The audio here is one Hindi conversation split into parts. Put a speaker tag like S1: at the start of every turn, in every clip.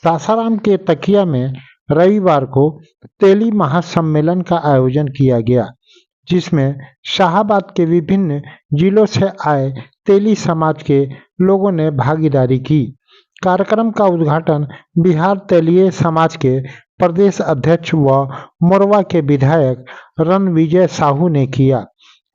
S1: सासाराम के तकिया में रविवार को तेली महासम्मेलन का आयोजन किया गया, जिसमें शाहाबाद के विभिन्न जिलों से आए तेली समाज के लोगों ने भागीदारी की। कार्यक्रम का उद्घाटन बिहार तेलिये समाज के प्रदेश अध्यक्ष व मोरवा के विधायक रणविजय साहू ने किया।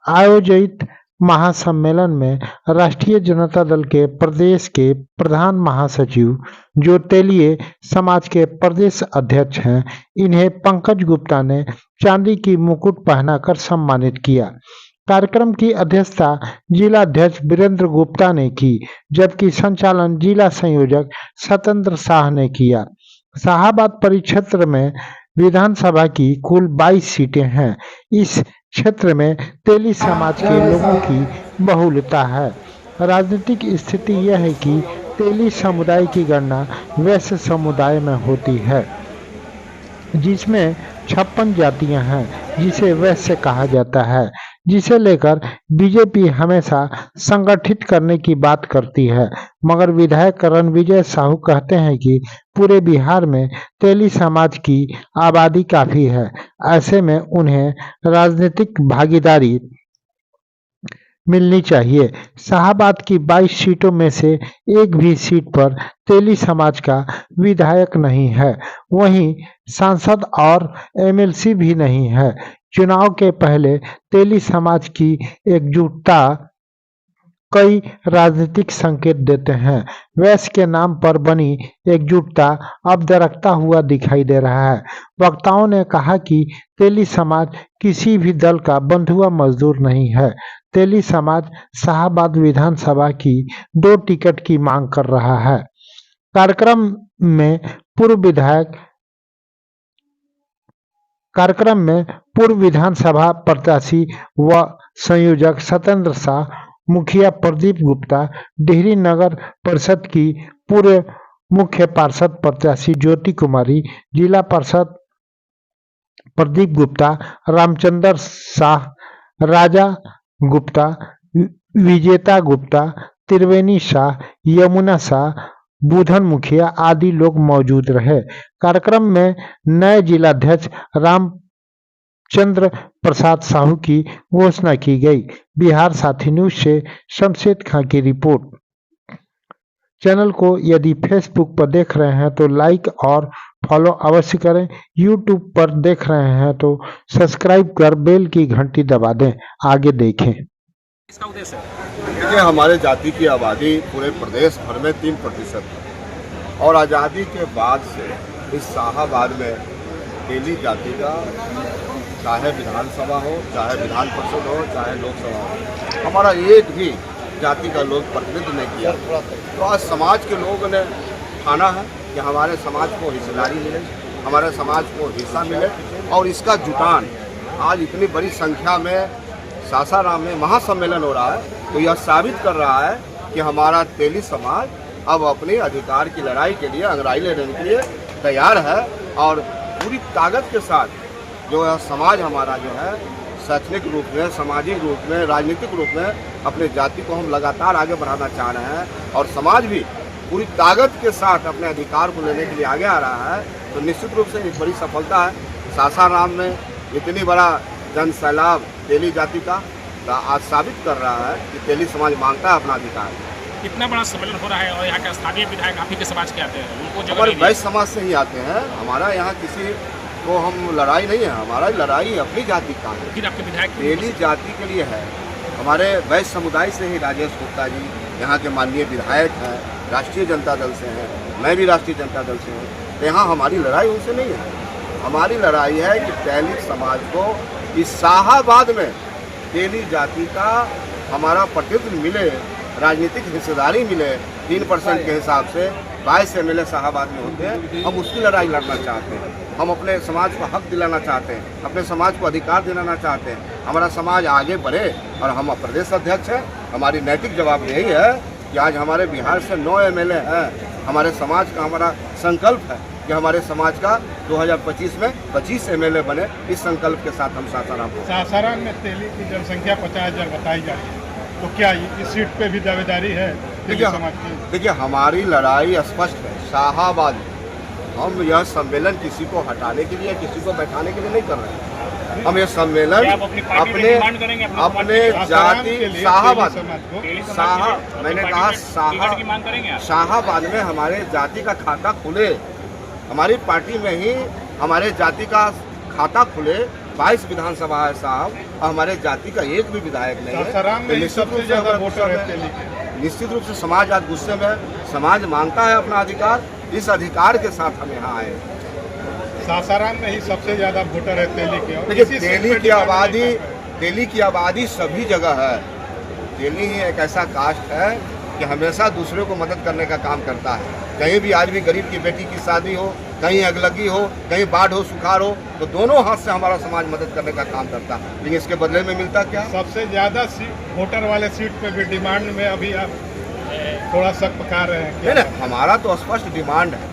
S1: आयोजित महासम्मेलन में राष्ट्रीय जनता दल के प्रदेश के प्रधान महासचिव, जो तेलिये समाज के प्रदेश अध्यक्ष हैं, इन्हें पंकज गुप्ता ने चांदी की मुकुट पहनाकर सम्मानित किया। कार्यक्रम की अध्यक्षता जिला अध्यक्ष वीरेंद्र गुप्ता ने की, जबकि संचालन जिला संयोजक सत्येंद्र शाह ने किया। शाहाबाद परिक्षेत्र में विधानसभा की कुल 22 सीटें हैं। इस क्षेत्र में तेली समाज के लोगों की बहुलता है। राजनीतिक स्थिति यह है कि तेली समुदाय की गणना वैश्य समुदाय में होती है, जिसमें 56 जातियां हैं, जिसे वैश्य कहा जाता है, जिसे लेकर बीजेपी हमेशा संगठित करने की बात करती है। मगर विधायक रणविजय साहू कहते हैं कि पूरे बिहार में तेली समाज की आबादी काफी है, ऐसे में उन्हें राजनीतिक भागीदारी मिलनी चाहिए। शाहाबाद की 22 सीटों में से एक भी सीट पर तेली समाज का विधायक नहीं है, वहीं सांसद और एमएलसी भी नहीं है। चुनाव के पहले तेली समाज की एकजुटता कई राजनीतिक संकेत देते हैं। वैश्य के नाम पर बनी एकजुटता अब दरकता हुआ दिखाई दे रहा है। वक्ताओं ने कहा कि तेली समाज किसी भी दल का बंधुआ मजदूर नहीं है। तेली समाज शाहाबाद विधानसभा की 2 टिकट की मांग कर रहा है। कार्यक्रम में पूर्व विधानसभा प्रत्याशी व संयोजक सत्येंद्र शाह, मुखिया प्रदीप गुप्ता, डिहरी नगर परिषद की पूर्व मुख्य पार्षद प्रत्याशी ज्योति कुमारी, जिला पार्षद प्रदीप गुप्ता, रामचंद्र शाह, राजा गुप्ता, विजेता गुप्ता, त्रिवेणी शाह, यमुना शाह, बुधन मुखिया आदि लोग मौजूद रहे। कार्यक्रम में नए जिलाध्यक्ष रामचंद्र प्रसाद साहू की घोषणा की गई। बिहार साथी न्यूज से शमशेद खां की रिपोर्ट। चैनल को यदि फेसबुक पर देख रहे हैं तो लाइक और फॉलो अवश्य करें। यूट्यूब पर देख रहे हैं तो सब्सक्राइब कर बेल की घंटी दबा दें। आगे देखें।
S2: इसका उद्देश्य
S3: देखिए, हमारे जाति की आबादी पूरे प्रदेश भर में 3% है और आज़ादी के बाद से इस शाहाबाद में तेली जाति का, चाहे विधानसभा हो, चाहे विधान परिषद हो, चाहे लोकसभा हो, हमारा एक भी जाति का लोग प्रतिनिधित्व नहीं किया। तो आज समाज के लोगों ने ठाना है कि हमारे समाज को हिस्सेदारी मिले, हमारे समाज को हिस्सा मिले और इसका जुटान आज इतनी बड़ी संख्या में सासाराम में महासम्मेलन हो रहा है, तो यह साबित कर रहा है कि हमारा तेली समाज अब अपने अधिकार की लड़ाई के लिए, अंगड़ाई लेने के लिए तैयार है और पूरी ताकत के साथ जो है समाज हमारा जो है शैक्षणिक रूप में, सामाजिक रूप में, राजनीतिक रूप में अपने जाति को हम लगातार आगे बढ़ाना चाह रहे हैं और समाज भी पूरी ताकत के साथ अपने अधिकार को लेने के लिए आगे आ रहा है। तो निश्चित रूप से एक बड़ी सफलता है। सासाराम में इतनी बड़ा जन सैलाब तेली जाति का आज साबित कर रहा है कि तेली समाज मांगता है अपना अधिकार।
S2: कितना बड़ा सम्मेलन हो रहा है और यहाँ के स्थानीय विधायक आप ही के समाज के आते हैं, उनको जगह
S3: हमारे वैश्य समाज से ही आते हैं। हमारा यहाँ किसी को हम लड़ाई नहीं है, हमारा लड़ाई अपनी जाति का है।
S2: फिर आपके विधायक
S3: तेली जाति के लिए है। हमारे वैश्य समुदाय से ही राजेश गुप्ता जी यहाँ के माननीय विधायक हैं, राष्ट्रीय जनता दल से हैं, मैं भी राष्ट्रीय जनता दल से हूँ। तो यहाँ हमारी लड़ाई उनसे नहीं है। हमारी लड़ाई है कि तेली समाज को इस शाहाबाद में तेली जाति का हमारा प्रतिनिधित्व मिले, राजनीतिक हिस्सेदारी मिले। 3% के हिसाब से 22 MLA शाहाबाद में होते हैं। हम उसकी लड़ाई लड़ना चाहते हैं। हम अपने समाज को हक दिलाना चाहते हैं, अपने समाज को अधिकार दिलाना चाहते हैं। हमारा समाज आगे बढ़े और हम प्रदेश अध्यक्ष हैं। हमारी नैतिक जवाब यही है कि आज हमारे बिहार से 9 MLA हैं। हमारे समाज का हमारा संकल्प है कि हमारे समाज का 2025 में 25 MLA बने। इस संकल्प के साथ हम
S4: सासाराम में तेली की जनसंख्या 50,000 बताई जा रही है, तो क्या इस सीट पे भी दावेदारी है तेली समाज की?
S3: देखिए, हमारी लड़ाई स्पष्ट है। शाहाबाद हम यह सम्मेलन किसी को हटाने के लिए, किसी को बैठाने के लिए नहीं कर रहे हैं। हम ये सम्मेलन
S2: क्या आप अपनी पार्टी में डिमांड करेंगे?
S3: अपने
S4: सासाराम के
S3: जाति
S4: लिए
S3: शाहाबाद,
S4: तेली समाज को
S2: तेली समाज
S3: शाह
S2: के लिए
S3: मैंने
S2: अपनी
S3: कहा
S2: पार्टी में टिकट की मांग करेंगे आप?
S3: शाहाबाद में हमारे जाति का खाता खुले, हमारी पार्टी में ही हमारे जाति का खाता खुले। 22 विधानसभा है साहब, और हमारे जाति का एक भी विधायक नहीं है।
S4: सासाराम में
S3: तो
S4: ही
S3: निश्चित
S4: सबसे
S3: रूप से
S4: ज्यादा
S3: हमारा
S4: वोटर है
S3: गुस्सा
S4: तेली के।
S3: निश्चित रूप से समाज आज गुस्से में है। समाज मांगता है अपना अधिकार, इस अधिकार के साथ हम यहाँ आए।
S4: सासाराम में ही सबसे ज्यादा वोटर है तेली के। और
S3: देखिए,
S4: इसी सीट
S3: तेली
S4: पे
S3: की
S4: डिमांड
S3: आबादी
S4: नहीं कर रहे।
S3: तेली की आबादी सभी जगह है। तेली ही एक ऐसा कास्ट है कि हमेशा दूसरे को मदद करने का काम करता है। कहीं भी आज भी गरीब की बेटी की शादी हो, कहीं अगलगी हो, कहीं बाढ़ हो, सुखाड़ हो, तो दोनों हाथ से हमारा समाज मदद करने का काम करता है। लेकिन इसके बदले में मिलता क्या?
S4: सबसे ज्यादा वोटर वाले सीट पे भी डिमांड में अभी आप थोड़ा शक पका रहे हैं
S3: नहीं
S4: क्या?
S3: नहीं, हमारा तो स्पष्ट डिमांड है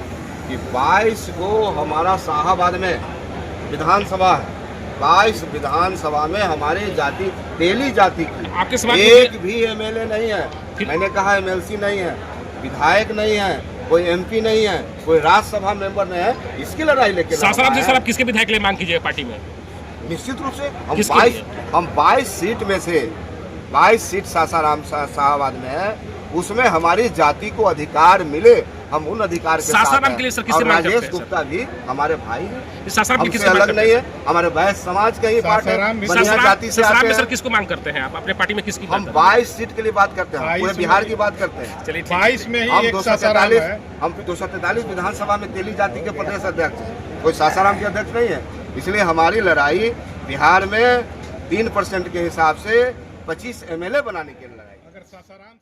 S3: कि 22 को हमारा शाहाबाद में विधानसभा है। 22 विधानसभा में हमारी जाति, तेली जाति
S2: आपके
S3: की
S2: समाज
S3: एक भी एमएलए नहीं है। मैंने कहा एमएलसी नहीं है, विधायक नहीं है, कोई एमपी नहीं है, कोई राज्यसभा मेंबर नहीं है। इसकी लड़ाई लेके
S2: सासाराम से सर आप किसके विधायक के लिए मांग कीजिएगा पार्टी में?
S3: निश्चित रूप से हम
S2: किसके
S3: 22 सीट में से 22 सीट सासाराम शाहाबाद में है, उसमें हमारी जाति को अधिकार मिले, हम उन अधिकार के साथ
S2: सासाराम
S3: हैं।
S2: के लिए सर किससे
S3: और
S2: मांग करते हैं
S3: राजेश
S2: सर?
S3: गुप्ता भी हमारे भाई हैं,
S2: सासाराम की
S3: हमसे
S2: किससे मांग
S3: अलग
S2: करते
S3: नहीं
S2: हैं?
S3: है। हमारे बैस समाज का ही पार्ट है,
S4: सासाराम भी-
S3: बनिया जाति से
S2: सासाराम
S3: आते
S2: में सर
S3: हैं।
S2: किसको मांग करते हैं आप? अपने पार्टी में किसकी
S3: हम
S2: बात करते हैं?
S3: 22 सीट के लिए बात करते हैं,
S4: 22
S3: पूरे
S4: में
S3: बिहार
S4: ही-
S3: की बात करते हैं।
S2: चलिए ठीक।
S4: 22 में ही
S3: हम
S4: एक सासाराम
S3: 243
S4: है।
S3: हम 243 विधानसभा में तेली जाति के प्रदेश अध्यक्ष हैं, कोई सासाराम के अध्यक्ष नहीं है। इसलिए हमारी लड़ाई बिहार में 3% के हिसाब से 25 एमएलए बनाने की लड़ाई।
S4: अगर सासाराम